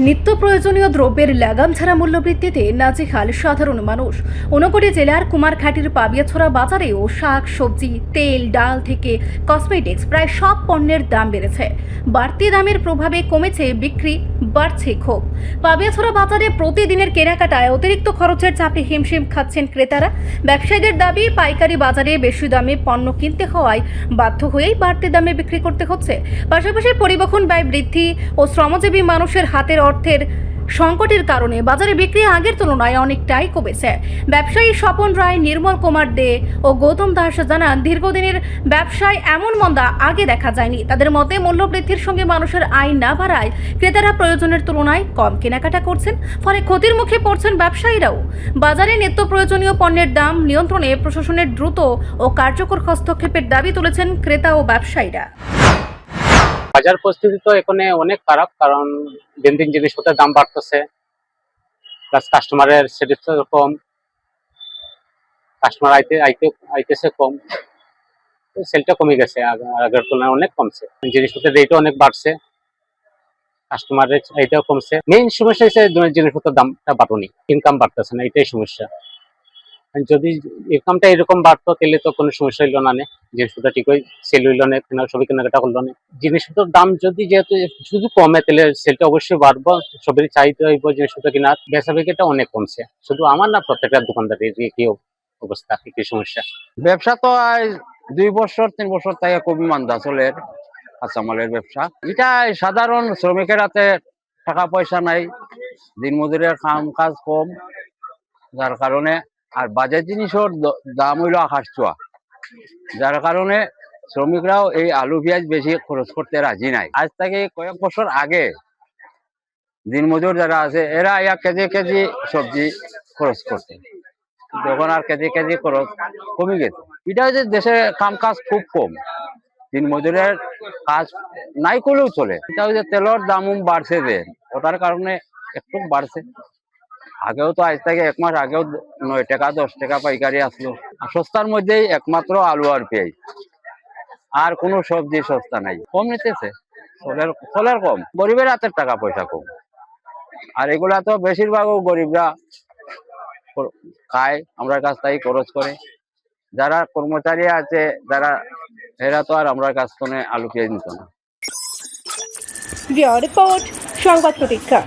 নিত্য প্রয়োজনীয় দ্রব্যের লাগাম ছাড়া মূল্যবৃদ্ধিতে নাজেহাল সাধারণ মানুষ। ঊনকোটি জেলার কুমারঘাটির পাবিয়াছড়া বাজারেও শাক সবজি তেল ডাল থেকে কসমেটিক্স প্রায় সব পণ্যের দাম বেড়েছে। বাড়তি দামের প্রভাবে কমেছে বিক্রি, বাড়ছে ক্ষোভ। পাবিয়াছড়া বাজারে প্রতিদিনের কেনাকাটায় অতিরিক্ত খরচের চাপে হিমশিম খাচ্ছেন ক্রেতারা। ব্যবসায়ীদের দাবি, পাইকারি বাজারে বেশি দামে পণ্য কিনতে হওয়ায় বাধ্য হয়েই বাড়তি দামে বিক্রি করতে হচ্ছে। পাশাপাশি পরিবহন ব্যয় বৃদ্ধি ও শ্রমজীবী মানুষের হাতের অর্থের সংকটের কারণে বাজারে বিক্রি আগের তুলনায় অনেকটাই কমেছে। ব্যবসায়ী স্বপন রায়, নির্মল কুমার দে ও গৌতম দাস জানান, দীর্ঘদিনের ব্যবসায় এমন মন্দা আগে দেখা যায়নি। তাদের মতে মূল্যবৃদ্ধির সঙ্গে মানুষের আয় না বাড়ায় ক্রেতারা প্রয়োজনের তুলনায় কম কেনাকাটা করছেন, ফলে ক্ষতির মুখে পড়ছেন ব্যবসায়ীরাও। বাজারে নিত্য প্রয়োজনীয় পণ্যের দাম নিয়ন্ত্রণে প্রশাসনের দ্রুত ও কার্যকর হস্তক্ষেপের দাবি তুলেছেন ক্রেতা ও ব্যবসায়ীরা। বাজার পরিস্থিতি তো এখানে অনেক খারাপ, কারণ দিন দিন জিনিসপত্রের দাম বাড়তেছে, প্লাস কাস্টমারের স্যাটিসফ্যাকশন কম, কাস্টমার আইতেছে কম, সেলটা কমে গেছে, আগের তুলনায় অনেক কমছে। জিনিসপত্রের রেটও অনেক বাড়ছে, কাস্টমারের চাহিদাও কমছে। মেইন সমস্যা হচ্ছে জিনিসপত্রের দামটা বাড়ুনি, ইনকাম বাড়তেছে না, এটাই সমস্যা। যদি ইনকামটা এরকম বাড়তো তাহলে তো কোনো সমস্যা হইলো না, জিনিসপত্র ঠিকই সেল হইলো না, সবই কেনাকাটা করলো না। জিনিসপত্রের দাম যদি যেহেতু শুধু কমে, তাহলে সেলটা অবশ্যই বাড়বো, সবারই চাহিদা হইব জিনিসপত্র কেনার। বেচা বিক্রিটা অনেক কমছে, শুধু আমার না, প্রত্যেকটা দোকানদারের কি অবস্থা, কি সমস্যা। ব্যবসা তো 2 বছর 3 বছর থেকে খুবই মান্দা চলে কাঁচামালের ব্যবসা। এটা সাধারণ শ্রমিকের হাতে টাকা পয়সা নাই, দিনমজুরের কাম কাজ কম, যার কারণে আর বাজার জিনিসের দাম হইলো আকাশ ছোঁয়া, যার কারণে শ্রমিকরাও এই আলু পেঁয়াজ বেশি খরচ করতে রাজি নাই। আজ থেকে কয়েক বছর আগে দিনমজুর যারা আছে এরা কেজি কেজি সবজি খরচ করতে, তখন আর কেজি কেজি খরচ কমে গেছে। এটা হচ্ছে দেশে কাম কাজ খুব কম, দিনমজুরের কাজ নাই করলেও চলে। এটা হচ্ছে তেলের দাম বাড়ছে, যে ওটার কারণে একটু বাড়ছে। আগেও তো আজ থেকে 1 মাস আগেও 9 টাকা 10 টাকা পাইকারি আসলো। সস্তার মধ্যেই একমাত্র আলু আর পেঁয়াজ, আর কোনো সবজি সস্তা নাই, কম নিতেছে, ফলের কম, গরিবের হাতের টাকা পয়সা কম। আর এগুলা তো বেশিরভাগও গরিবরা খায়, আমরা কাছ থেকে খরচ করে। যারা কর্মচারী আছে, যারা এরা তো আর আমরা কাছ থেকে আলু পেঁয়াজ নিত না। রিপোর্ট, সংবাদ প্রতীক্ষা।